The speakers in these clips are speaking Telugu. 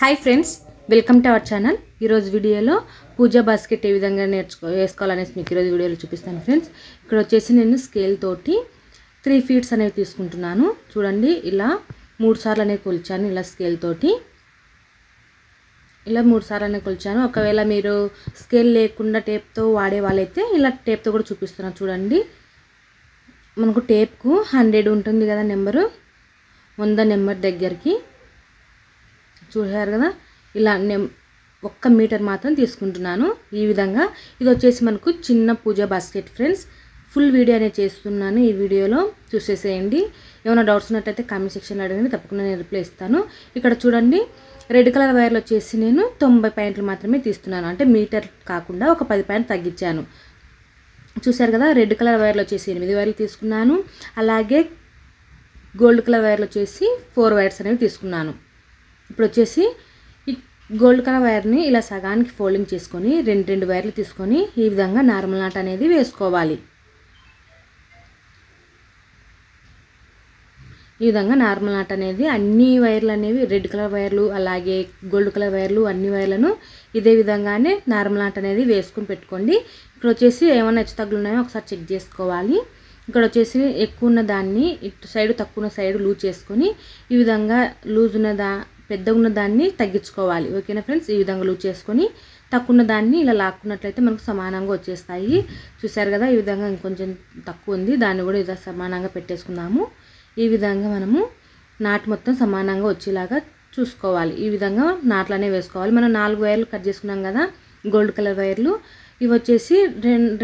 Hi friends, welcome to our channel. ఈరోజు వీడియోలో పూజా బాస్కెట్ ఏ విధంగా వేసుకోవాలనేసి మీకు ఈరోజు వీడియోలో చూపిస్తాను ఫ్రెండ్స్. ఇక్కడ వచ్చేసి నేను స్కేల్ తోటి 3 ఫీట్స్ అనేవి తీసుకుంటున్నాను. చూడండి, ఇలా 3 సార్లు అనేవి కొలిచాను. ఇలా స్కేల్ తోటి ఇలా 3 సార్లు అనేవి కొలిచాను. ఒకవేళ మీరు స్కేల్ లేకుండా టేప్తో వాడే వాళ్ళైతే ఇలా టేప్తో కూడా చూపిస్తున్నాను. చూడండి, మనకు టేప్కు 100 ఉంటుంది కదా, నెంబరు 100 నెంబర్ దగ్గరికి చూసారు కదా. ఇలా 1 మీటర్ మాత్రం తీసుకుంటున్నాను. ఈ విధంగా ఇది వచ్చేసి మనకు చిన్న పూజా బాస్కెట్ ఫ్రెండ్స్. ఫుల్ వీడియో అనేది చేస్తున్నాను, ఈ వీడియోలో చూసేసేయండి. ఏమైనా డౌట్స్ ఉన్నట్టయితే కామెంట్ సెక్షన్లో అడగండి, తప్పకుండా నేను రిప్లై ఇస్తాను. ఇక్కడ చూడండి, రెడ్ కలర్ వైర్లు వచ్చేసి నేను 90 పాయింట్లు మాత్రమే తీస్తున్నాను. అంటే మీటర్ కాకుండా ఒక 10 పాయింట్ తగ్గించాను. చూసారు కదా, రెడ్ కలర్ వైర్లు వచ్చేసి 8 వైర్లు తీసుకున్నాను. అలాగే గోల్డ్ కలర్ వైర్లు వచ్చేసి 4 వైర్స్ అనేవి తీసుకున్నాను. ఇప్పుడు వచ్చేసి ఈ గోల్డ్ కలర్ వైర్ని ఇలా సగానికి ఫోల్డింగ్ చేసుకొని 2 వైర్లు తీసుకొని ఈ విధంగా నార్మల్ నాట్ అనేది వేసుకోవాలి. ఈ విధంగా నార్మల్ నాట్ అనేది అన్ని వైర్లు అనేవి రెడ్ కలర్ వైర్లు అలాగే గోల్డ్ కలర్ వైర్లు అన్ని వైర్లను ఇదే విధంగానే నార్మల్ నాట్ అనేది వేసుకొని పెట్టుకోండి. ఇక్కడ వచ్చేసి ఏమైనా హెచ్చు తగ్గులు ఉన్నాయో ఒకసారి చెక్ చేసుకోవాలి. ఇక్కడ వచ్చేసి ఎక్కువ ఉన్న దాన్ని ఇటు సైడ్ తక్కువ ఉన్న సైడ్ లూజ్ చేసుకొని ఈ విధంగా లూజ్ ఉన్న పెద్దగా ఉన్న దాన్ని తగ్గించుకోవాలి. ఓకేనా ఫ్రెండ్స్, ఈ విధంగా లూజ్ చేసుకొని తక్కువ ఉన్న దాన్ని ఇలా లాక్కున్నట్లయితే మనకు సమానంగా వచ్చేస్తాయి. చూసారు కదా, ఈ విధంగా ఇంకొంచెం తక్కువ ఉంది, దాన్ని కూడా ఇలా సమానంగా పెట్టేసుకుందాము. ఈ విధంగా మనము నాటు మొత్తం సమానంగా వచ్చేలాగా చూసుకోవాలి. ఈ విధంగా నాట్లనే వేసుకోవాలి. మనం 4 వైర్లు కట్ చేసుకున్నాం కదా గోల్డ్ కలర్ వైర్లు, ఇవి వచ్చేసి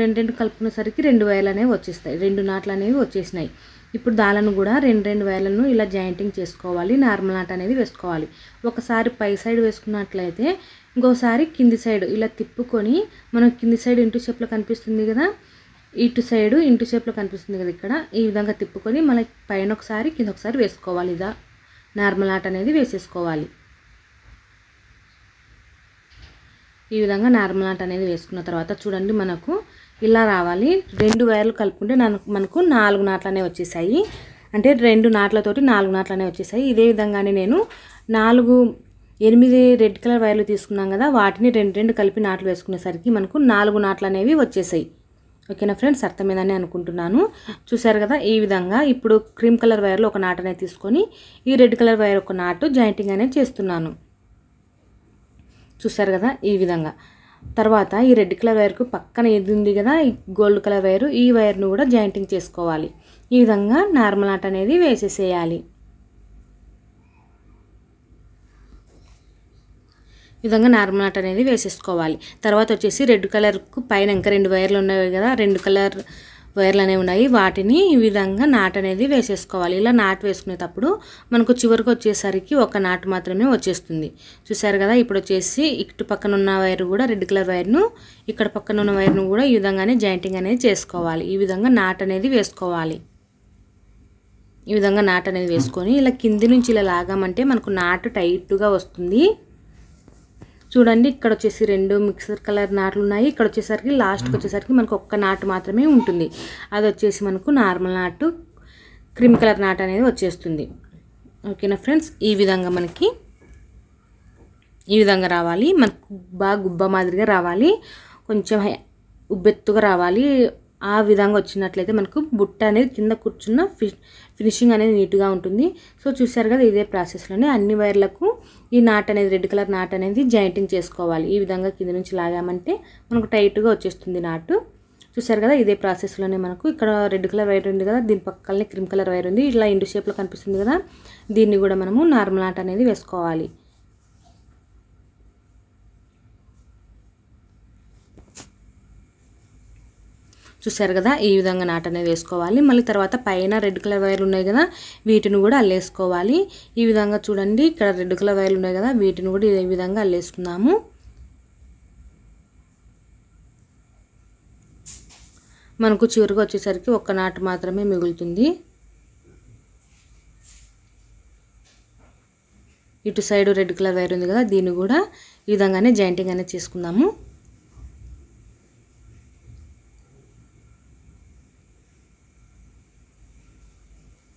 రెండు కలుపుకునేసరికి 2 వైర్లు అనేవి వచ్చేస్తాయి. 2 నాట్లు అనేవి వచ్చేసినాయి. ఇప్పుడు దాలను కూడా 2 వైర్లను ఇలా జాయింటింగ్ చేసుకోవాలి. నార్మల్ నాట్ అనేది వేసుకోవాలి. ఒకసారి పై సైడ్ వేసుకున్నట్లయితే ఇంకోసారి కింది సైడ్ ఇలా తిప్పుకొని, మనం కింది సైడ్ ఇంటూ షేప్లో కనిపిస్తుంది కదా, ఇటు సైడు ఇంటూ షేప్లో కనిపిస్తుంది కదా, ఇక్కడ ఈ విధంగా తిప్పుకొని మళ్ళీ పైన ఒకసారి కింద ఒకసారి వేసుకోవాలి. ఇదా నార్మల్ నాట్ అనేది వేసేసుకోవాలి. ఈ విధంగా నార్మల్ నాట్ అనేది వేసుకున్న తర్వాత చూడండి, మనకు ఇలా రావాలి. 2 వైర్లు కలుపుకుంటే మనకు 4 నాట్లు అనేవి వచ్చేసాయి. అంటే 2 నాట్లతోటి 4 నాట్లు అనేవి వచ్చేసాయి. ఇదే విధంగానే నేను 8 రెడ్ కలర్ వైర్లు తీసుకున్నాం కదా, వాటిని 2 కలిపి నాట్లు వేసుకునేసరికి మనకు 4 నాట్లు అనేవి వచ్చేసాయి. ఓకేనా ఫ్రెండ్స్, అర్థమైందని అనుకుంటున్నాను. చూసారు కదా, ఈ విధంగా ఇప్పుడు క్రీమ్ కలర్ వైర్లు ఒక నాట్ అనేది తీసుకొని ఈ రెడ్ కలర్ వైర్ ఒక నాటు జాయింటింగ్ అనేది చేస్తున్నాను. చూసారు కదా, ఈ విధంగా. తర్వాత ఈ రెడ్ కలర్ వైర్కు పక్కన ఇది ఉంది కదా, ఈ గోల్డ్ కలర్ వైరు, ఈ వైర్ను కూడా జాయింటింగ్ చేసుకోవాలి. ఈ విధంగా నార్మల్ నాట్ అనేది వేసేసేయాలి. ఈ విధంగా నార్మల్ నాట్ అనేది వేసేసుకోవాలి. తర్వాత వచ్చేసి రెడ్ కలర్కు పైన ఇంకా 2 వైర్లు ఉన్నాయి కదా, 2 కలర్ వైర్లు అనేవి ఉన్నాయి, వాటిని ఈ విధంగా నాట్ అనేది వేసేసుకోవాలి. ఇలా నాట్ వేసుకునేటప్పుడు మనకు చివరికి వచ్చేసరికి ఒక నాట్ మాత్రమే వచ్చేస్తుంది. చూసారు కదా, ఇప్పుడు వచ్చేసి ఇటు పక్కన ఉన్న వైర్ కూడా రెడ్ కలర్ వైర్ను, ఇక్కడ పక్కన ఉన్న వైర్ను కూడా ఈ విధంగానే జాయింటింగ్ అనేది చేసుకోవాలి. ఈ విధంగా నాట్ అనేది వేసుకోవాలి. ఈ విధంగా నాట్ అనేది వేసుకొని ఇలా కింది నుంచి ఇలా లాగామంటే మనకు నాటు టైట్గా వస్తుంది. చూడండి, ఇక్కడ వచ్చేసి 2 మిక్సర్ కలర్ నాట్లు ఉన్నాయి. ఇక్కడ వచ్చేసరికి లాస్ట్కి వచ్చేసరికి మనకు ఒక్క నాటు మాత్రమే ఉంటుంది. అది వచ్చేసి మనకు నార్మల్ నాటు క్రీమ్ కలర్ నాట్ అనేది వచ్చేస్తుంది. ఓకేనా ఫ్రెండ్స్, ఈ విధంగా మనకి ఈ విధంగా రావాలి. మనకు బాగా గుబ్బ మాదిరిగా రావాలి, కొంచెం ఉబ్బెత్తుగా రావాలి. ఆ విధంగా వచ్చినట్లయితే మనకు బుట్ట అనేది కింద కూర్చున్న ఫినిషింగ్ అనేది నీట్గా ఉంటుంది. సో చూసారు కదా, ఇదే ప్రాసెస్లోనే అన్ని వైర్లకు ఈ నాట్ అనేది రెడ్ కలర్ నాట్ అనేది జాయింటింగ్ చేసుకోవాలి. ఈ విధంగా కింద నుంచి లాగామంటే మనకు టైట్గా వచ్చేస్తుంది నాటు. చూసారు కదా, ఇదే ప్రాసెస్లోనే మనకు ఇక్కడ రెడ్ కలర్ వైర్ ఉంది కదా, దీని పక్కనే క్రీమ్ కలర్ వైర్ ఉంది, ఇట్లా ఇండు షేప్లో కనిపిస్తుంది కదా, దీన్ని కూడా మనము నార్మల్ నాట్ అనేది వేసుకోవాలి. చూసారు కదా, ఈ విధంగా నాట్ అనేది వేసుకోవాలి. మళ్ళీ తర్వాత పైన రెడ్ కలర్ వైర్లు ఉన్నాయి కదా, వీటిని కూడా అల్లేసుకోవాలి. ఈ విధంగా చూడండి, ఇక్కడ రెడ్ కలర్ వైర్లు ఉన్నాయి కదా, వీటిని కూడా ఈ విధంగా అల్లేసుకుందాము. మనకు చివరికి వచ్చేసరికి ఒక్క నాటు మాత్రమే మిగులుతుంది. ఇటు సైడ్ రెడ్ కలర్ వైర్ ఉంది కదా, దీన్ని కూడా ఈ విధంగానే జాయింటింగ్ అనేది చేసుకుందాము.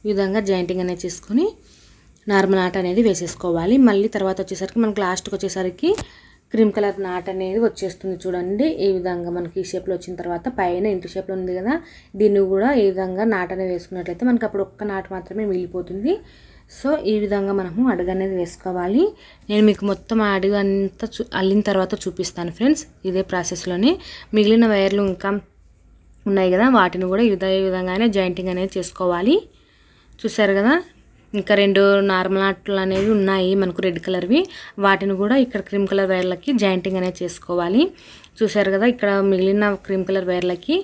ఈ విధంగా జాయింటింగ్ అనేది చేసుకొని నార్మల్ నాట్ అనేది వేసేసుకోవాలి. మళ్ళీ తర్వాత వచ్చేసరికి మనకు లాస్ట్కి వచ్చేసరికి క్రీమ్ కలర్ నాట్ అనేది వచ్చేస్తుంది చూడండి. ఈ విధంగా మనకి ఈ షేప్లో వచ్చిన తర్వాత పైన ఇంటి షేప్లో ఉంది కదా, దీన్ని కూడా ఈ విధంగా నాట్ అనేది వేసుకున్నట్లయితే మనకి అప్పుడు ఒక్క నాట్ మాత్రమే మిగిలిపోతుంది. సో ఈ విధంగా మనము అడుగు అనేది వేసుకోవాలి. నేను మీకు మొత్తం అడుగు అంతా అల్లిన తర్వాత చూపిస్తాను ఫ్రెండ్స్. ఇదే ప్రాసెస్లోనే మిగిలిన వైర్లు ఇంకా ఉన్నాయి కదా, వాటిని కూడా ఇదే విధంగానే జాయింటింగ్ అనేది చేసుకోవాలి. చూసారు కదా, ఇంకా 2 నార్మల్ నాట్లు అనేవి ఉన్నాయి మనకు రెడ్ కలర్వి, వాటిని కూడా ఇక్కడ క్రీమ్ కలర్ వైర్లకి జాయింటింగ్ అనేది చేసుకోవాలి. చూసారు కదా, ఇక్కడ మిగిలిన క్రీమ్ కలర్ వైర్లకి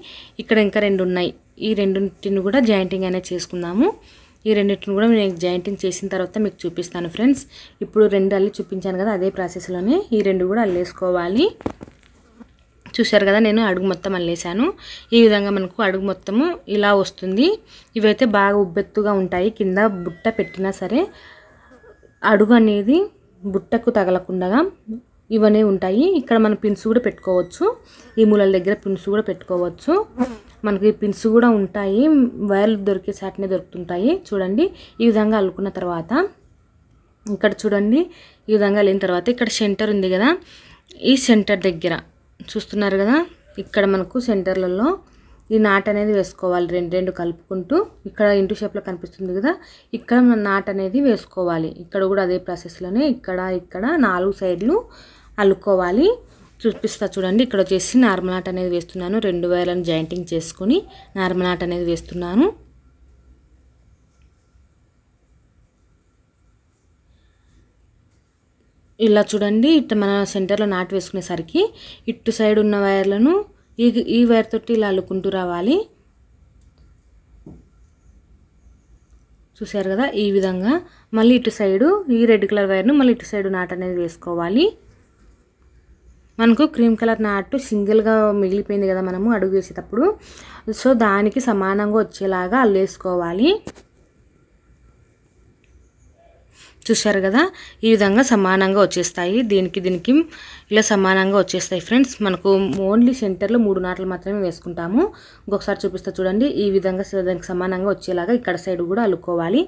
ఇక్కడ ఇంకా 2 ఉన్నాయి. ఈ రెండింటిని కూడా జాయింటింగ్ అనేది చేసుకుందాము. ఈ రెండింటిని కూడా నేను జాయింటింగ్ చేసిన తర్వాత మీకు చూపిస్తాను ఫ్రెండ్స్. ఇప్పుడు 2 అల్లి చూపించాను కదా, అదే ప్రాసెస్లోనే ఈ 2 కూడా అల్లేసుకోవాలి. చూశారు కదా, నేను అడుగు మొత్తం అల్లేసాను. ఈ విధంగా మనకు అడుగు మొత్తము ఇలా వస్తుంది. ఇవైతే బాగా ఉబ్బెత్తుగా ఉంటాయి. కింద బుట్ట పెట్టినా సరే అడుగు అనేది బుట్టకు తగలకుండా ఇవన్నీ ఉంటాయి. ఇక్కడ మనం పిన్స్ కూడా పెట్టుకోవచ్చు. ఈ మూలల దగ్గర పిన్స్ కూడా పెట్టుకోవచ్చు. మనకి పిన్స్ కూడా ఉంటాయి, వైర్లు దొరికే సాటినే దొరుకుతుంటాయి. చూడండి, ఈ విధంగా అల్లుకున్న తర్వాత ఇక్కడ చూడండి, ఈ విధంగా అల్లిన తర్వాత ఇక్కడ సెంటర్ ఉంది కదా, ఈ సెంటర్ దగ్గర చూస్తున్నారు కదా, ఇక్కడ మనకు సెంటర్లలో ఈ నాట్ అనేది వేసుకోవాలి. 2 కలుపుకుంటూ ఇక్కడ ఇంటూ షేప్లో కనిపిస్తుంది కదా, ఇక్కడ మన నాట్ అనేది వేసుకోవాలి. ఇక్కడ కూడా అదే ప్రాసెస్లోనే ఇక్కడ 4 సైడ్లు అల్లుకోవాలి. చూపిస్తా చూడండి. ఇక్కడ వచ్చేసి నార్మల్ నాట్ అనేది వేస్తున్నాను. 2 వైర్లను జాయింటింగ్ చేసుకొని నార్మల్ నాట్ అనేది వేస్తున్నాను. ఇలా చూడండి, ఇట్లా మన సెంటర్లో నాట్ వేసుకునేసరికి ఇటు సైడ్ ఉన్న వైర్లను ఈ వైర్ తోటి ఇలా అల్లుకుంటూ రావాలి. చూసారు కదా, ఈ విధంగా మళ్ళీ ఇటు సైడు ఈ రెడ్ కలర్ వైర్ను మళ్ళీ ఇటు సైడు నాట్ అనేది వేసుకోవాలి. మనకు క్రీమ్ కలర్ నాటు సింగిల్గా మిగిలిపోయింది కదా మనము అడుగు వేసేటప్పుడు, సో దానికి సమానంగా వచ్చేలాగా అల్లేసుకోవాలి. చూశారు కదా, ఈ విధంగా సమానంగా వచ్చేస్తాయి. దీనికి ఇలా సమానంగా వచ్చేస్తాయి ఫ్రెండ్స్. మనకు ఓన్లీ సెంటర్లో 3 నాట్లు మాత్రమే వేసుకుంటాము. ఇంకొకసారి చూపిస్తా చూడండి. ఈ విధంగా దానికి సమానంగా వచ్చేలాగా ఇక్కడ సైడ్ కూడా అల్లుకోవాలి.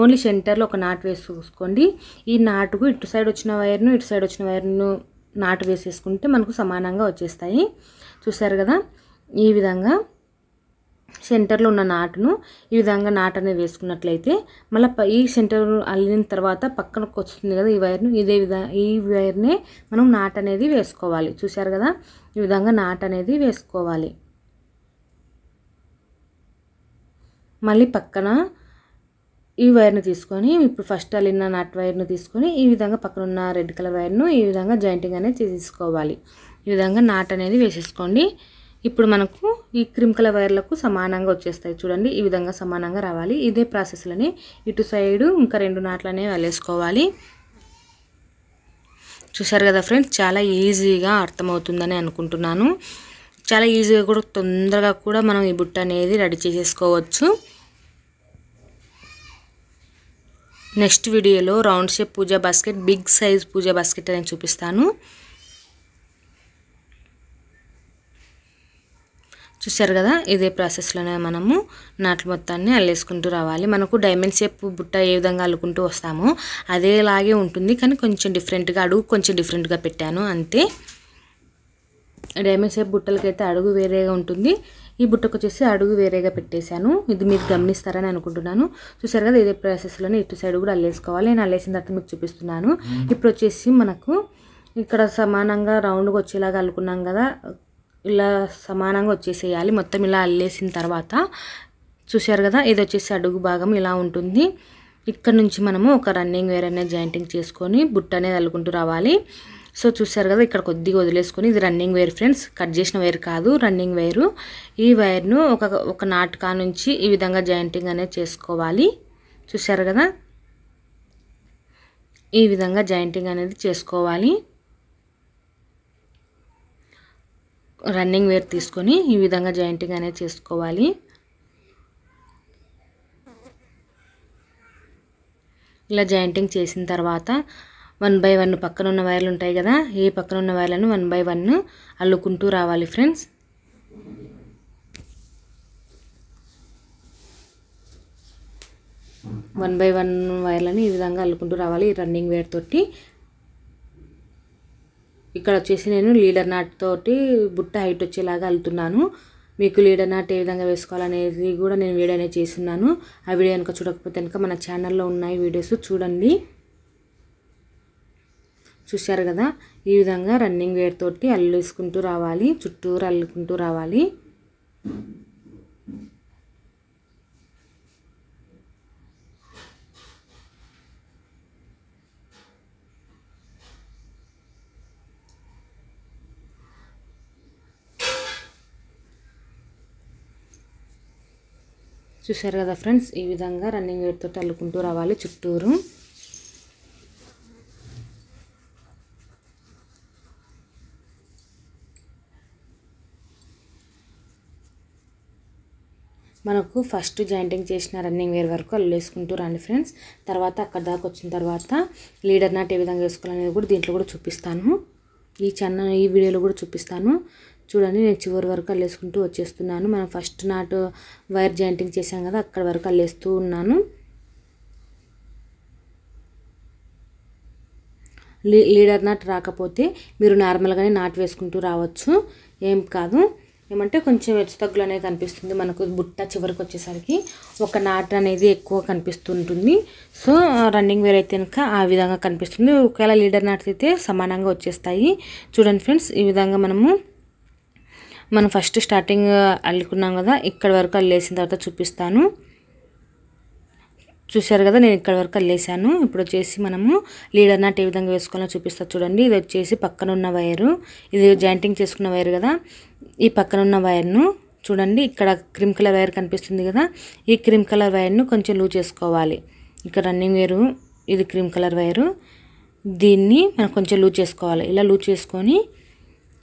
ఓన్లీ సెంటర్లో ఒక నాటు వేసుకోండి. ఈ నాటుకు ఇటు సైడ్ వచ్చిన వైర్ను ఇటు సైడ్ వచ్చిన వైర్ను నాటు వేసేసుకుంటే మనకు సమానంగా వచ్చేస్తాయి. చూశారు కదా, ఈ విధంగా సెంటర్లో ఉన్న నాటును ఈ విధంగా నాట్ అనేది వేసుకున్నట్లయితే మళ్ళీ ఈ సెంటర్ అల్లిన తర్వాత పక్కనకు వస్తుంది కదా ఈ వైర్ను, ఈ వైర్నే మనం నాట్ అనేది వేసుకోవాలి. చూశారు కదా, ఈ విధంగా నాట్ అనేది వేసుకోవాలి. మళ్ళీ పక్కన ఈ వైర్ను తీసుకొని ఇప్పుడు ఫస్ట్ అల్లిన నాట్ వైర్ను తీసుకొని ఈ విధంగా పక్కన ఉన్న రెడ్ కలర్ వైర్ను ఈ విధంగా జాయింటింగ్ అనేది తీసుకోవాలి. ఈ విధంగా నాట్ అనేది వేసేసుకోండి. ఇప్పుడు మనకు ఈ క్రీమ్ కలర్ వైర్లకు సమానంగా వచ్చేస్తాయి. చూడండి, ఈ విధంగా సమానంగా రావాలి. ఇదే ప్రాసెస్లోనే ఇటు సైడు ఇంకా 2 నాట్లు అనేవి వేసుకోవాలి. చూసారు కదా ఫ్రెండ్స్, చాలా ఈజీగా అర్థమవుతుందని అనుకుంటున్నాను. చాలా ఈజీగా కూడా తొందరగా కూడా మనం ఈ బుట్ట అనేది రెడీ చేసేసుకోవచ్చు. నెక్స్ట్ వీడియోలో రౌండ్ షేప్ పూజా బాస్కెట్, బిగ్ సైజ్ పూజా బాస్కెట్ అనేది చూపిస్తాను. చూసారు కదా, ఇదే ప్రాసెస్లోనే మనము నాట్లు మొత్తాన్ని అల్లేసుకుంటూ రావాలి. మనకు డైమండ్ షేప్ బుట్ట ఏ విధంగా అల్లుకుంటూ వస్తామో అదేలాగే ఉంటుంది, కానీ కొంచెం డిఫరెంట్గా అడుగు కొంచెం డిఫరెంట్గా పెట్టాను అంతే. డైమండ్ షేప్ బుట్టలకైతే అడుగు వేరేగా ఉంటుంది, ఈ బుట్టకు వచ్చేసి అడుగు వేరేగా పెట్టేశాను. ఇది మీరు గమనిస్తారని అనుకుంటున్నాను. చూసారు కదా, ఇదే ప్రాసెస్లోనే ఇటు సైడ్ కూడా అల్లేసుకోవాలి. నేను అల్లేసిన తర్వాత మీకు చూపిస్తున్నాను. ఇప్పుడు వచ్చేసి మనకు ఇక్కడ సమానంగా రౌండ్గా వచ్చేలాగా అల్లుకున్నాం కదా, ఇలా సమానంగా వచ్చేసేయాలి. మొత్తం ఇలా అల్లేసిన తర్వాత చూశారు కదా, ఇది వచ్చేసి అడుగు భాగం ఇలా ఉంటుంది. ఇక్కడ నుంచి మనము ఒక రన్నింగ్ వైర్ అనేది జాయింటింగ్ చేసుకొని బుట్ట అనేది అల్లుకుంటూ రావాలి. సో చూశారు కదా, ఇక్కడ కొద్దిగా వదిలేసుకొని, ఇది రన్నింగ్ వైర్ ఫ్రెండ్స్, కట్ చేసిన వైర్ కాదు, రన్నింగ్ వైరు. ఈ వైర్ను ఒక నాటకా నుంచి ఈ విధంగా జాయింటింగ్ అనేది చేసుకోవాలి. చూశారు కదా, ఈ విధంగా జాయింటింగ్ అనేది చేసుకోవాలి. రన్నింగ్ వైర్ తీసుకొని ఈ విధంగా జాయింటింగ్ అనేది చేసుకోవాలి. ఇలా జాయింటింగ్ చేసిన తర్వాత 1 బై 1 పక్కన ఉన్న వైర్లు ఉంటాయి కదా, ఈ పక్కన ఉన్న వైర్లను 1 బై 1 అల్లుకుంటూ రావాలి ఫ్రెండ్స్. 1 బై 1 వైర్లని ఈ విధంగా అల్లుకుంటూ రావాలి ఈ రన్నింగ్ వేర్ తోటి. ఇక్కడ వచ్చేసి నేను లీడర్ నాట్ తోటి బుట్ట హైట్ వచ్చేలాగా అల్లుతున్నాను. మీకు లీడర్ నాట్ ఏ విధంగా వేసుకోవాలనేది కూడా నేను వీడియో అనేది చేస్తున్నాను. ఆ వీడియో కనుక చూడకపోతే కనుక మన ఛానల్లో ఉన్నాయి వీడియోస్ చూడండి. చూశారు కదా, ఈ విధంగా రన్నింగ్ వేర్ తోటి అల్లేసుకుంటూ రావాలి, చుట్టూరు అల్లుకుంటూ రావాలి. చూశారు కదా ఫ్రెండ్స్, ఈ విధంగా రన్నింగ్ వేర్ తోటి అల్లుకుంటూ రావాలి చుట్టూరు. మనకు ఫస్ట్ జాయింటింగ్ చేసిన రన్నింగ్ వేర్ వరకు అల్లేసుకుంటూ రండి ఫ్రెండ్స్. తర్వాత అక్కడ దాకా వచ్చిన తర్వాత లీడర్ నాట్ ఏ విధంగా వేసుకోవాలనేది కూడా దీంట్లో కూడా చూపిస్తాను. ఈ వీడియోలో కూడా చూపిస్తాను. చూడండి, నేను చివరి వరకు అల్లేసుకుంటూ వచ్చేస్తున్నాను. మనం ఫస్ట్ నాట్ వైర్ జాయింటింగ్ చేసాం కదా, అక్కడ వరకు అల్లేస్తూ ఉన్నాను. లీడర్ నాట్ రాకపోతే మీరు నార్మల్గానే నాట్ వేసుకుంటూ రావచ్చు, ఏం కాదు. ఏమంటే కొంచెం హెచ్చు తగ్గులు అనేది కనిపిస్తుంది మనకు బుట్ట చివరికి వచ్చేసరికి ఒక నాట్ అనేది ఎక్కువ కనిపిస్తుంటుంది. సో రన్నింగ్ వేర్ అయితే కనుక ఆ విధంగా కనిపిస్తుంది. ఒకవేళ లీడర్ నాట్స్ అయితే సమానంగా వచ్చేస్తాయి. చూడండి ఫ్రెండ్స్, ఈ విధంగా మనం ఫస్ట్ స్టార్టింగ్ అల్లుకున్నాం కదా, ఇక్కడ వరకు అల్లేసిన తర్వాత చూపిస్తాను. చూశారు కదా, నేను ఇక్కడ వరకు అల్లేసాను. ఇప్పుడు వచ్చేసి మనము లీడర్ నాట్ ఏ విధంగా వేసుకోవాలో చూపిస్తాను చూడండి. ఇది వచ్చేసి పక్కన ఉన్న వైరు, ఇది జాయింటింగ్ చేసుకున్న వైర్ కదా, ఈ పక్కన ఉన్న వైర్ను చూడండి, ఇక్కడ క్రీమ్ కలర్ వైర్ కనిపిస్తుంది కదా, ఈ క్రీమ్ కలర్ వైర్ను కొంచెం లూజ్ చేసుకోవాలి. ఇక్కడ రన్నింగ్ వేరు, ఇది క్రీమ్ కలర్ వైరు, దీన్ని మనం కొంచెం లూజ్ చేసుకోవాలి. ఇలా లూజ్ చేసుకొని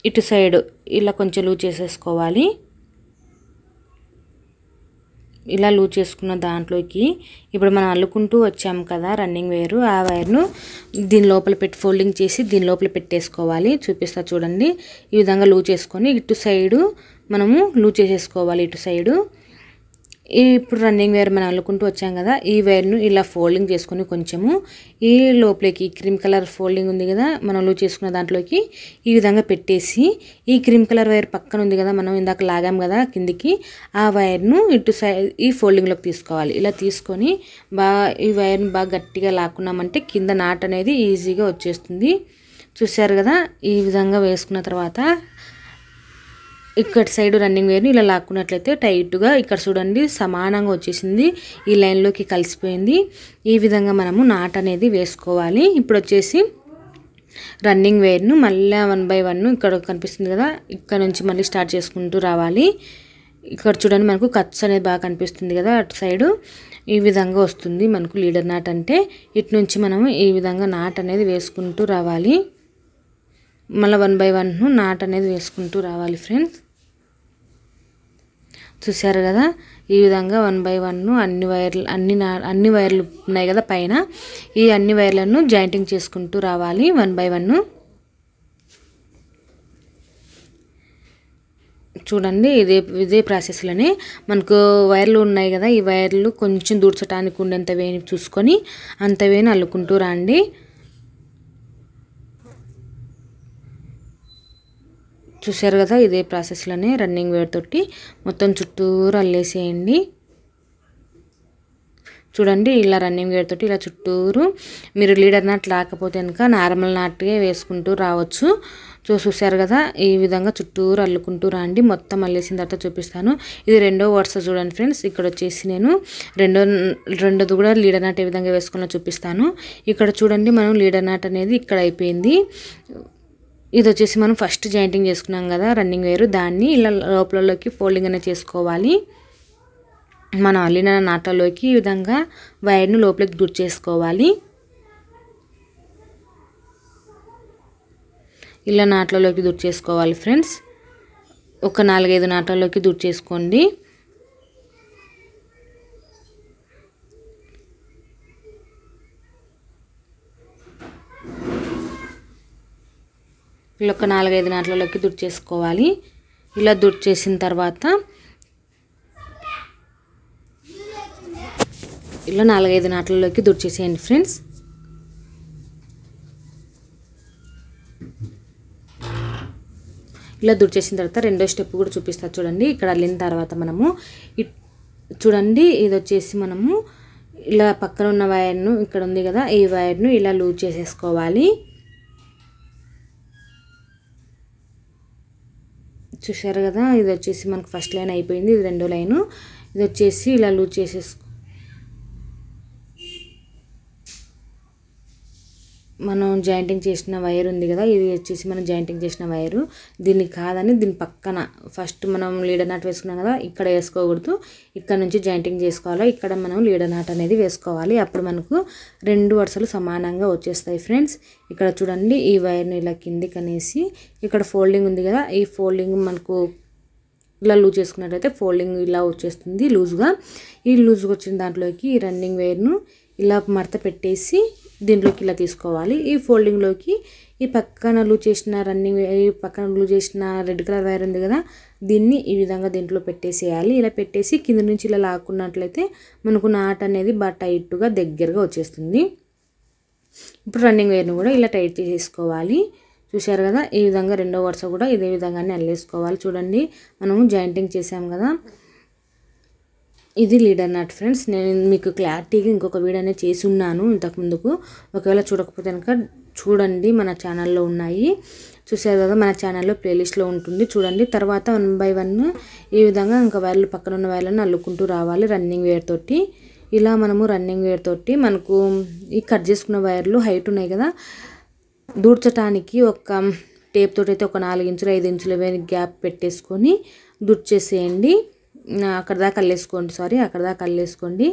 ఇటు సైడ్ ఇలా కొంచెం లూజ్ చేసేసుకోవాలి. ఇలా లూజ్ చేసుకున్న దాంట్లోకి ఇప్పుడు మనం అల్లుకుంటూ వచ్చాము కదా రన్నింగ్ వేరు, ఆ వైర్ను దీని లోపల పెట్టి ఫోల్డింగ్ చేసి దీని లోపల పెట్టేసుకోవాలి. చూపిస్తా చూడండి, ఈ విధంగా లూజ్ చేసుకొని ఇటు సైడు మనము లూజ్ చేసేసుకోవాలి. ఇటు సైడు ఇప్పుడు రన్నింగ్ వేర్ మనం అల్లుకుంటూ వచ్చాం కదా, ఈ వైర్ను ఇలా ఫోల్డింగ్ చేసుకొని కొంచెము ఈ లోపలికి క్రీమ్ కలర్ ఫోల్డింగ్ ఉంది కదా మనం లూజ్ చేసుకున్న దాంట్లోకి ఈ విధంగా పెట్టేసి, ఈ క్రీమ్ కలర్ వైర్ పక్కన ఉంది కదా మనం ఇందాక లాగాం కదా కిందికి, ఆ వైర్ను ఇటు సైడ్ ఈ ఫోల్డింగ్లోకి తీసుకోవాలి. ఇలా తీసుకొని ఈ వైర్ను బాగా గట్టిగా లాక్కున్నామంటే కింద నాట్ అనేది ఈజీగా వచ్చేస్తుంది. చూశారు కదా, ఈ విధంగా వేసుకున్న తర్వాత ఇక్కడ సైడ్ రన్నింగ్ వేర్ని ఇలా లాక్కున్నట్లయితే టైట్గా ఇక్కడ చూడండి సమానంగా వచ్చేసింది, ఈ లైన్లోకి కలిసిపోయింది. ఈ విధంగా మనము నాట్ అనేది వేసుకోవాలి. ఇప్పుడు వచ్చేసి రన్నింగ్ వేర్ను మళ్ళీ 1 బై 1 ఇక్కడ కనిపిస్తుంది కదా, ఇక్కడ నుంచి మళ్ళీ స్టార్ట్ చేసుకుంటూ రావాలి. ఇక్కడ చూడండి మనకు కట్స్ అనేది బాగా కనిపిస్తుంది కదా, అటు సైడు ఈ విధంగా వస్తుంది మనకు లీడర్ నాట్ అంటే. ఇటు నుంచి మనము ఈ విధంగా నాట్ అనేది వేసుకుంటూ రావాలి. మళ్ళీ 1 బై 1 నాట్ అనేది వేసుకుంటూ రావాలి ఫ్రెండ్స్. చూశారు కదా, ఈ విధంగా 1 బై 1 అన్ని వైర్లు ఉన్నాయి కదా పైన, ఈ అన్ని వైర్లను జాయింటింగ్ చేసుకుంటూ రావాలి 1 బై 1. చూడండి, ఇదే ప్రాసెస్లోనే మనకు వైర్లు ఉన్నాయి కదా, ఈ వైర్లు కొంచెం దూడ్చడానికి ఉండేంత వేని చూసుకొని అంత వేని అల్లుకుంటూ రండి. చూశారు కదా, ఇదే ప్రాసెస్లోనే రన్నింగ్ వేర్ తోటి మొత్తం చుట్టూరు అల్లేసేయండి. చూడండి, ఇలా రన్నింగ్ వేర్ తోటి ఇలా చుట్టూరు మీరు లీడర్ నాట్ లేకపోతే కనుక నార్మల్ నాట్గా వేసుకుంటూ రావచ్చు. చూశారు కదా, ఈ విధంగా చుట్టూరు అల్లుకుంటూ రండి. మొత్తం అల్లేసిన తర్వాత చూపిస్తాను. ఇది రెండో వరుస చూడండి ఫ్రెండ్స్. ఇక్కడ వచ్చేసి నేను రెండోది కూడా లీడర్ నాట్ ఏ విధంగా వేసుకున్నా చూపిస్తాను. ఇక్కడ చూడండి, మనం లీడర్ నాట్ అనేది ఇక్కడ అయిపోయింది. ఇది వచ్చేసి మనం ఫస్ట్ జాయింటింగ్ చేసుకున్నాం కదా రన్నింగ్ వేరు, దాన్ని ఇలా లోపలలోకి ఫోల్డింగ్ అనేది చేసుకోవాలి. మనం అల్లిన నాట్లలోకి ఈ విధంగా వైర్ను లోపలికి దూర్ చేసుకోవాలి. ఇలా నాట్లలోకి దూర్ చేసుకోవాలి ఫ్రెండ్స్. ఒక 4-5 నాట్లలోకి దూర్ చేసుకోండి. ఇలా ఒక 4-5 నాట్లలోకి దూర్ చేసుకోవాలి. ఇలా దూర్ చేసిన తర్వాత ఇలా 4-5 నాట్లలోకి దుర్చేసేయండి ఫ్రెండ్స్. ఇలా దుర్చేసిన తర్వాత రెండో స్టెప్ కూడా చూపిస్తా చూడండి. ఇక్కడ అల్లిన తర్వాత మనము చూడండి ఇది వచ్చేసి మనము ఇలా పక్కన ఉన్న వైర్ను ఇక్కడ ఉంది కదా, ఈ వైర్ను ఇలా లూజ్ చేసేసుకోవాలి. చూసారు కదా, ఇది వచ్చేసి మనకు ఫస్ట్ లైన్ అయిపోయింది, ఇది రెండో లైను. ఇది వచ్చేసి ఇలా లూజ్ చేసేసుకో, మనం జాయింటింగ్ చేసిన వైర్ ఉంది కదా, ఇది వచ్చేసి మనం జాయింటింగ్ చేసిన వైరు. దీన్ని కాదని దీని పక్కన ఫస్ట్ మనం లీడర్ నాట్ వేసుకున్నాం కదా, ఇక్కడ వేసుకోకూడదు, ఇక్కడ నుంచి జాయింటింగ్ చేసుకోవాలి. ఇక్కడ మనం లీడర్ నాట్ అనేది వేసుకోవాలి. అప్పుడు మనకు 2 వరుసలు సమానంగా వచ్చేస్తాయి ఫ్రెండ్స్. ఇక్కడ చూడండి, ఈ వైర్ని ఇలా కిందికి అనేసి ఇక్కడ ఫోల్డింగ్ ఉంది కదా, ఈ ఫోల్డింగ్ మనకు ఇలా లూజ్ చేసుకున్నట్టయితే ఫోల్డింగ్ ఇలా వచ్చేస్తుంది లూజ్గా. ఈ లూజ్గా వచ్చిన దాంట్లోకి ఈ రన్నింగ్ వైర్ను ఇలా మడత పెట్టేసి దీంట్లోకి ఇలా తీసుకోవాలి. ఈ ఫోల్డింగ్లోకి ఈ పక్కన లూజ్ చేసిన రెడ్ కలర్ వైర్ ఉంది కదా, దీన్ని ఈ విధంగా దీంట్లో పెట్టేసేయాలి. ఇలా పెట్టేసి కింద నుంచి ఇలా లాక్కున్నట్లయితే మనకు నాట్ అనేది బాగా టైట్గా దగ్గరగా వచ్చేస్తుంది. ఇప్పుడు రన్నింగ్ వైర్ను కూడా ఇలా టైట్ చేసేసుకోవాలి. చూశారు కదా, ఈ విధంగా రెండో వరుస కూడా ఇదే విధంగానే అల్లేసుకోవాలి. చూడండి, మనము జాయింటింగ్ చేసాం కదా, ఇది లీడర్ నాట్ ఫ్రెండ్స్. నేను మీకు క్లారిటీగా ఇంకొక వీడియో అనేది చేసి ఉన్నాను ఇంతకుముందుకు. ఒకవేళ చూడకపోతే కనుక చూడండి, మన ఛానల్లో ఉన్నాయి. చూసారు కదా, మన ఛానల్లో ప్లేలిస్ట్లో ఉంటుంది చూడండి. తర్వాత 1 by 1 ఈ విధంగా ఇంకా వైర్లు పక్కన ఉన్న వైర్లను అల్లుకుంటూ రావాలి రన్నింగ్ వేర్ తోటి. ఇలా మనము రన్నింగ్ వేర్ తోటి మనకు ఈ కట్ చేసుకున్న వైర్లు హైట్ ఉన్నాయి కదా, దూర్చడానికి ఒక టేప్ తోటి అయితే ఒక 4 ఇంచులు 5 ఇంచుల గ్యాప్ పెట్టేసుకొని దూర్చేసేయండి. అక్కడ దాకా అల్లేసుకోండి.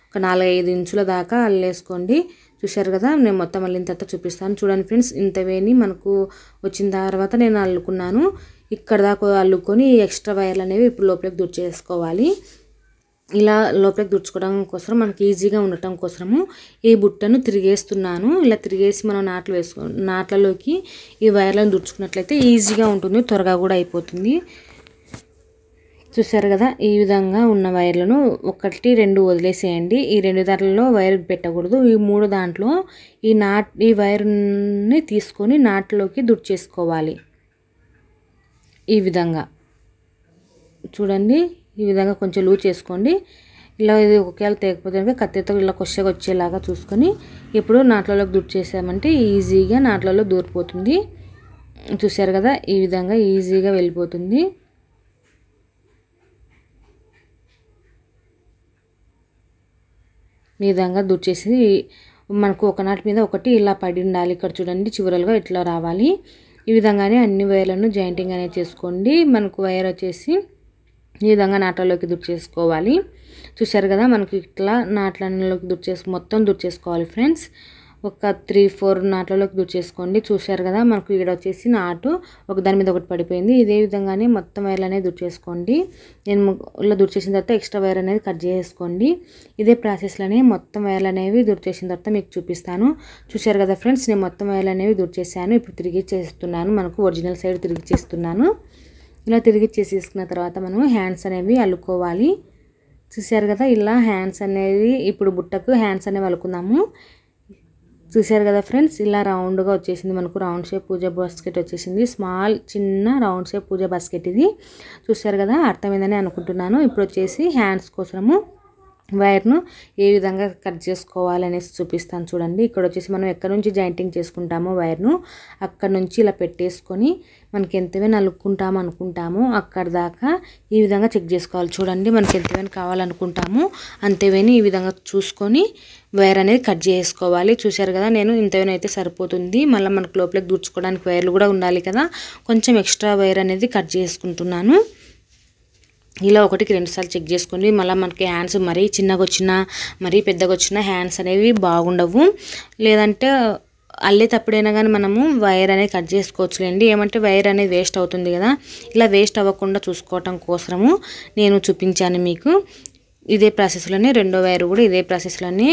ఒక 4-5 ఇంచుల దాకా అల్లేసుకోండి. చూశారు కదా, నేను మొత్తం అల్లిన తర్వాత చూపిస్తాను. చూడండి ఫ్రెండ్స్, ఇంత వేని మనకు వచ్చిన తర్వాత నేను అల్లుకున్నాను. ఇక్కడ దాకా అల్లుకొని ఎక్స్ట్రా వైర్లు అనేవి ఇప్పుడు లోపలికి దూర్చేసుకోవాలి. ఇలా లోపలికి దుర్చుకోవడం కోసం మనకి ఈజీగా ఉండటం కోసము ఈ బుట్టను తిరిగేస్తున్నాను. ఇలా తిరిగేసి మనం నాట్లలోకి ఈ వైర్లను దుర్చుకున్నట్లయితే ఈజీగా ఉంటుంది, త్వరగా కూడా అయిపోతుంది. చూసారు కదా, ఈ విధంగా ఉన్న వైర్లను 1-2 వదిలేసేయండి. ఈ 2 దాంట్లో వైర్ పెట్టకూడదు. ఈ 3 దాంట్లో ఈ వైర్ని తీసుకొని నాట్లోకి దుర్చేసుకోవాలి. ఈ విధంగా చూడండి, ఈ విధంగా కొంచెం లూజ్ చేసుకోండి. ఇలా ఇది ఒకవేళ తెగకపోతే కనుక కత్తితో ఇలా కొచ్చగా వచ్చేలాగా చూసుకొని ఇప్పుడు నాట్లలోకి దుర్చేసామంటే ఈజీగా నాట్లలో దూరిపోతుంది. చూసారు కదా, ఈ విధంగా ఈజీగా వెళ్ళిపోతుంది. ఈ విధంగా దుర్చేసి మనకు ఒక నాటి మీద ఒకటి ఇలా పడి ఉండాలి. ఇక్కడ చూడండి, చివరలుగా ఇట్లా రావాలి. ఈ విధంగానే అన్ని వైర్లను జాయింటింగ్ అనేది చేసుకోండి. మనకు వైర్ వచ్చేసి ఈ విధంగా నాట్లలోకి దుర్చేసుకోవాలి. చూసారు కదా, మనకి ఇట్లా నాట్లలోకి మొత్తం దుర్చేసుకోవాలి ఫ్రెండ్స్. ఒక 3-4 నాట్లలోకి దుర్చేసుకోండి. చూశారు కదా, మనకు ఇక్కడ వచ్చేసి నాటు ఒక దాని మీద ఒకటి పడిపోయింది. ఇదే విధంగానే మొత్తం వైర్లు అనేది దుర్చేసుకోండి. నేను ఇలా దుర్చేసిన తర్వాత ఎక్స్ట్రా వైర్ అనేది కట్ చేసుకోండి. ఇదే ప్రాసెస్లోనే మొత్తం వైర్లు అనేవి దుర్చేసిన తర్వాత మీకు చూపిస్తాను. చూశారు కదా ఫ్రెండ్స్, నేను మొత్తం వైర్లు అనేవి దుర్చేసాను. ఇప్పుడు తిరిగి చేస్తున్నాను, మనకు ఒరిజినల్ సైడ్ తిరిగి చేస్తున్నాను. ఇలా తిరిగి చేసేసుకున్న తర్వాత మనం హ్యాండ్స్ అనేవి అల్లుకోవాలి. చూశారు కదా, ఇలా హ్యాండ్స్ అనేవి ఇప్పుడు బుట్టకు హ్యాండ్స్ అనేవి అల్లుకుందాము. చూశారు కదా ఫ్రెండ్స్, ఇలా రౌండ్గా వచ్చేసింది. మనకు రౌండ్ షేప్ పూజ బాస్కెట్ వచ్చేసింది. చిన్న రౌండ్ షేప్ పూజ బాస్కెట్ ఇది. చూశారు కదా, అర్థమైందని అనుకుంటున్నాను. ఇప్పుడు వచ్చేసి హ్యాండ్స్ కోసము వైర్ను ఏ విధంగా కట్ చేసుకోవాలి అనేసి చూపిస్తాను చూడండి. ఇక్కడ వచ్చేసి మనం ఎక్కడి నుంచి జాయింటింగ్ చేసుకుంటామో వైర్ను అక్కడ నుంచి ఇలా పెట్టేసుకొని మనకి ఎంతవైనా అల్లుకుంటాము అనుకుంటామో అక్కడ దాకా ఈ విధంగా చెక్ చేసుకోవాలి. చూడండి, మనకి ఎంతవైనా కావాలనుకుంటామో అంతేవైనా ఈ విధంగా చూసుకొని వైర్ అనేది కట్ చేసుకోవాలి. చూశారు కదా, నేను ఇంతవైనా అయితే సరిపోతుంది. మళ్ళీ మనకు లోపలికి దూర్చుకోవడానికి వైర్లు కూడా ఉండాలి కదా, కొంచెం ఎక్స్ట్రా వైర్ అనేది కట్ చేసుకుంటున్నాను. ఇలా 1-2 సార్లు చెక్ చేసుకోండి. మళ్ళీ మనకి హ్యాండ్స్ మరీ చిన్నగా వచ్చినా మరీ పెద్దగా వచ్చినా హ్యాండ్స్ అనేవి బాగుండవు. లేదంటే అల్లేటప్పుడైనా కానీ మనము వైర్ అనేది కట్ చేసుకోవచ్చులేండి. ఏమంటే వైర్ అనేది వేస్ట్ అవుతుంది కదా, ఇలా వేస్ట్ అవ్వకుండా చూసుకోవటం కోసము నేను చూపించాను మీకు. ఇదే ప్రాసెస్లోనే రెండో వైర్ కూడా ఇదే ప్రాసెస్లోనే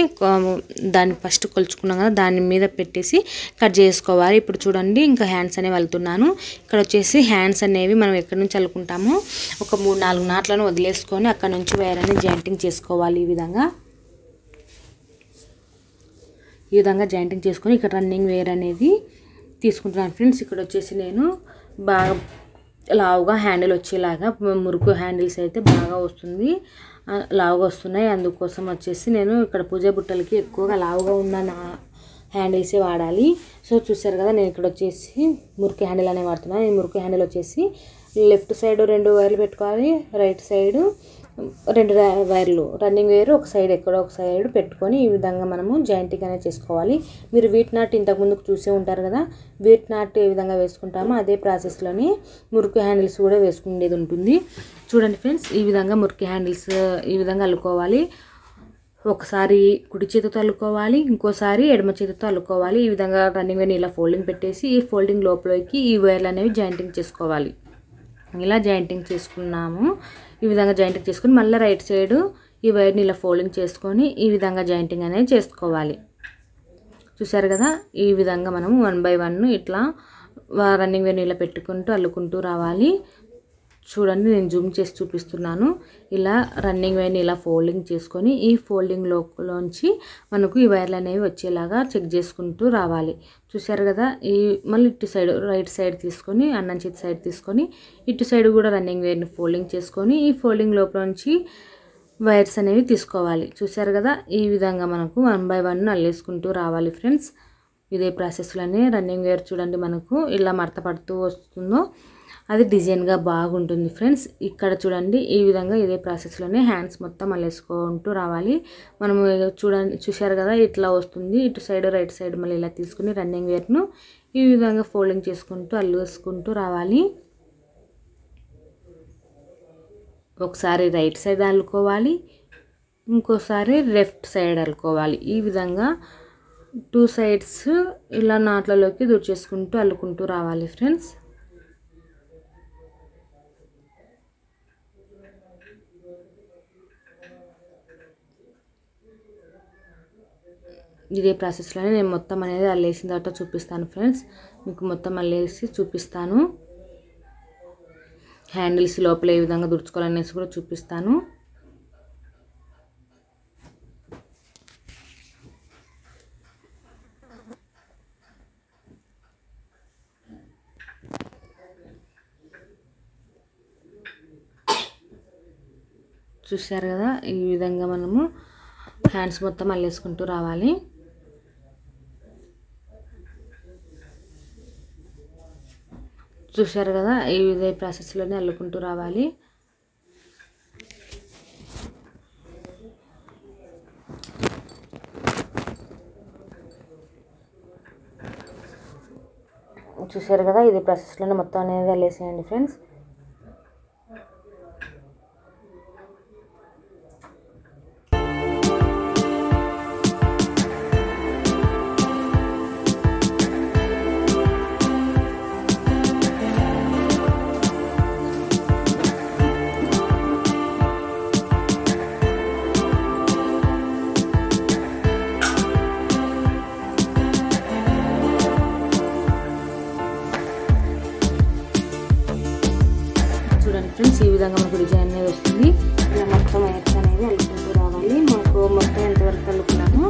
దాన్ని ఫస్ట్ కొలుచుకున్నాం కదా, దాని మీద పెట్టేసి కట్ చేసుకోవాలి. ఇప్పుడు చూడండి, ఇంకా హ్యాండ్స్ అనేవి అల్లుతున్నాను. ఇక్కడ వచ్చేసి హ్యాండ్స్ అనేవి మనం ఎక్కడి నుంచి అల్లుకుంటామో ఒక 3-4 నాట్లను వదిలేసుకొని అక్కడ నుంచి వైర్ అనేది జాయింటింగ్ చేసుకోవాలి. ఈ విధంగా ఈ విధంగా జాయింటింగ్ చేసుకొని ఇక్కడ రన్నింగ్ వేర్ అనేది తీసుకుంటున్నాను ఫ్రెండ్స్. ఇక్కడ వచ్చేసి నేను బాగా లావుగా హ్యాండిల్ వచ్చేలాగా, మురుకు హ్యాండిల్స్ అయితే బాగా వస్తుంది, లావుగా వస్తున్నాయి. అందుకోసం వచ్చేసి నేను ఇక్కడ పూజ బుట్టలకి ఎక్కువగా లావుగా ఉన్న హ్యాండిల్సే వాడాలి. సో చూసారు కదా, నేను ఇక్కడ వచ్చేసి మురికి హ్యాండిల్ అనే వాడుతున్నాను. ఈ మురికి హ్యాండిల్ వచ్చేసి లెఫ్ట్ సైడ్ 2 వైర్లు పెట్టుకోవాలి, రైట్ సైడ్ 2 వైర్లు, రన్నింగ్ వేర్ ఒక సైడ్ ఎక్కడో ఒక సైడ్ పెట్టుకొని ఈ విధంగా మనము జాయింటింగ్ అనేది చేసుకోవాలి. మీరు వీట్ నాట్ ఇంతకుముందు చూసే ఉంటారు కదా, వీట్ నాట్ ఏ విధంగా వేసుకుంటామో అదే ప్రాసెస్లోని మురికి హ్యాండిల్స్ కూడా వేసుకునేది ఉంటుంది. చూడండి ఫ్రెండ్స్, ఈ విధంగా మురికి హ్యాండిల్స్ ఈ విధంగా అల్లుకోవాలి. ఒకసారి కుడి చేతితో అల్లుకోవాలి, ఇంకోసారి ఎడమ చేతితో అల్లుకోవాలి. ఈ విధంగా రన్నింగ్ వేర్ని ఇలా ఫోల్డింగ్ పెట్టేసి ఈ ఫోల్డింగ్ లోపలికి ఈ వైర్లు అనేవి జాయింటింగ్ చేసుకోవాలి. ఇలా జాయింటింగ్ చేసుకున్నాము. ఈ విధంగా జాయింటింగ్ చేసుకుని మళ్ళీ రైట్ సైడ్ ఈ వైర్ని ఇలా ఫోల్డింగ్ చేసుకొని ఈ విధంగా జాయింటింగ్ అనేది చేసుకోవాలి. చూసారు కదా, ఈ విధంగా మనము 1 by 1 ఇట్లా రన్నింగ్ వేర్ని ఇలా పెట్టుకుంటూ అల్లుకుంటూ రావాలి. చూడండి, నేను జూమ్ చేసి చూపిస్తున్నాను. ఇలా రన్నింగ్ వైర్ని ఇలా ఫోల్డింగ్ చేసుకొని ఈ ఫోల్డింగ్ లోంచి మనకు ఈ వైర్లు అనేవి వచ్చేలాగా చెక్ చేసుకుంటూ రావాలి. చూసారు కదా, ఈ మళ్ళీ ఇటు సైడ్ రైట్ సైడ్ తీసుకొని అన్నం చేతి సైడ్ తీసుకొని ఇటు సైడ్ కూడా రన్నింగ్ వైర్ని ఫోల్డింగ్ చేసుకొని ఈ ఫోల్డింగ్ లోపల నుంచి వైర్స్ అనేవి తీసుకోవాలి. చూసారు కదా, ఈ విధంగా మనకు 1 by 1 అల్లేసుకుంటూ రావాలి ఫ్రెండ్స్. ఇదే ప్రాసెస్లోనే రన్నింగ్ వేర్ చూడండి మనకు ఇలా మడత పడుతూ వస్తుందో అది డిజైన్గా బాగుంటుంది ఫ్రెండ్స్. ఇక్కడ చూడండి, ఈ విధంగా ఇదే ప్రాసెస్లోనే హ్యాండ్స్ మొత్తం అల్లేసుకుంటూ రావాలి. మనము చూశారు కదా, ఇట్లా వస్తుంది. ఇటు సైడ్ రైట్ సైడ్ మళ్ళీ ఇలా తీసుకుని రన్నింగ్ వేర్ను ఈ విధంగా ఫోల్డింగ్ చేసుకుంటూ అల్లేసుకుంటూ రావాలి. ఒకసారి రైట్ సైడ్ అల్లుకోవాలి, ఇంకోసారి లెఫ్ట్ సైడ్ అల్లుకోవాలి. ఈ విధంగా 2 sides ఇలా నాట్లలోకి దూర్చేసుకుంటూ అల్లుకుంటూ రావాలి ఫ్రెండ్స్. ఇదే ప్రాసెస్లోనే నేను మొత్తం అనేది అల్లేసిన తర్వాత చూపిస్తాను ఫ్రెండ్స్. మీకు మొత్తం అల్లేసి చూపిస్తాను. హ్యాండిల్స్ లోపల ఏ విధంగా దుడుచుకోవాలనేసి కూడా చూపిస్తాను. చూశారు కదా, ఈ విధంగా మనము హ్యాండ్స్ మొత్తం అల్లేసుకుంటూ రావాలి. చూశారు కదా, ఇదే ప్రాసెస్లోనే అల్లుకుంటూ రావాలి. చూశారు కదా, ఇదే ప్రాసెస్లోనే మొత్తం అనేది అల్లేసేయండి ఫ్రెండ్స్. ఫ్రెండ్స్, ఈ విధంగా మనకు డిజైన్ అనేది వస్తుంది. ఇలా మొత్తం వైర్స్ అనేది అల్లుకుంటూ రావాలి. మనకు మొత్తం ఎంతవరకు అల్లుకున్నామో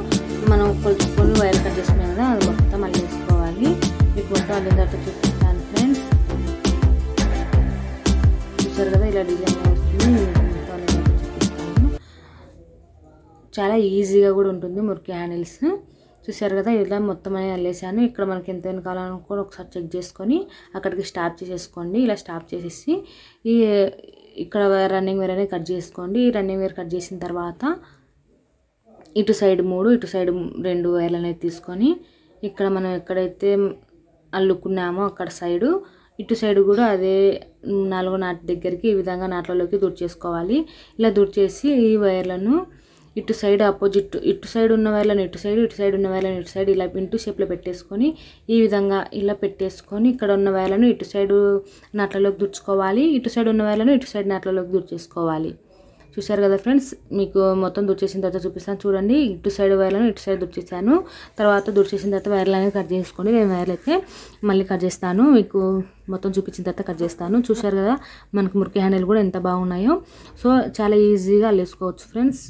మనం కొలుచుకొని వైర్ కట్ చేసుకున్నాం కదా, అది మొత్తం అల్లేసుకోవాలి. మీకు మొత్తం అల్లిన తర్వాత చూపిస్తాను ఫ్రెండ్స్. చూసారు కదా, ఇలా డిజైన్ వస్తుంది. మొత్తం చూపిస్తాను. చాలా ఈజీగా కూడా ఉంటుంది మురికి హ్యాండిల్స్. చూసారు కదా, ఇలా మొత్తం అనేది అల్లేసాను. ఇక్కడ మనకి ఎంత కావాలనుకో ఒకసారి చెక్ చేసుకొని అక్కడికి స్టాప్ చేసేసుకోండి. ఇలా స్టాప్ చేసేసి ఈ ఇక్కడ రన్నింగ్ వేర్ అనేది కట్ చేసుకోండి. ఈ రన్నింగ్ వేర్ కట్ చేసిన తర్వాత ఇటు సైడ్ 3 ఇటు సైడ్ 2 వైర్లు అనేది తీసుకొని ఇక్కడ మనం ఎక్కడైతే అల్లుకున్నామో అక్కడ సైడు ఇటు సైడ్ కూడా అదే 4వ నాటి దగ్గరికి ఈ విధంగా నాట్లలోకి దూర్చేసుకోవాలి. ఇలా దూర్చేసి ఈ వైర్లను ఇటు సైడ్ ఆపోజిట్, ఇటు సైడ్ ఉన్న వైర్లను ఇటు సైడ్, ఇటు సైడ్ ఉన్న వైర్లను ఇటు సైడ్ ఇలా ఇంటూ షేప్లో పెట్టేసుకొని ఈ విధంగా ఇలా పెట్టేసుకొని ఇక్కడ ఉన్న వైర్లను ఇటు సైడ్ నాట్లలోకి దూర్చుకోవాలి. ఇటు సైడ్ ఉన్న వైర్లను ఇటు సైడ్ నాట్లలోకి దూర్చేసుకోవాలి. చూసారు కదా ఫ్రెండ్స్, మీకు మొత్తం దూర్చేసిన తర్వాత చూపిస్తాను. చూడండి, ఇటు సైడ్ వైర్లను ఇటు సైడ్ దూర్చేసాను. తర్వాత దూర్చేసిన తర్వాత వైర్లు అనేది కట్ చేసుకోండి. నేను వైర్లు అయితే మళ్ళీ కట్ చేస్తాను, మీకు మొత్తం చూపించిన తర్వాత కట్ చేస్తాను. చూసారు కదా, మనకు మురికి హ్యాండిల్ కూడా ఎంత బాగున్నాయో. సో చాలా ఈజీగా అల్లేసుకోవచ్చు ఫ్రెండ్స్.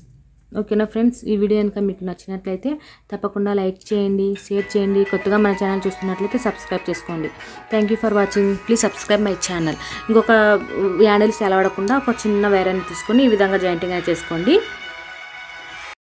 ఓకేనా ఫ్రెండ్స్, ఈ వీడియో కనుక మీకు నచ్చినట్లయితే తప్పకుండా లైక్ చేయండి, షేర్ చేయండి. కొత్తగా మన ఛానల్ చూస్తున్నట్లయితే సబ్స్క్రైబ్ చేసుకోండి. Thank you for watching. Please subscribe my channel. ఇంకొక హ్యాండిల్స్ ఎలా వాడకుండా ఒక చిన్న వైరాన్ని తీసుకొని ఈ విధంగా జాయింటింగ్ చేసుకోండి.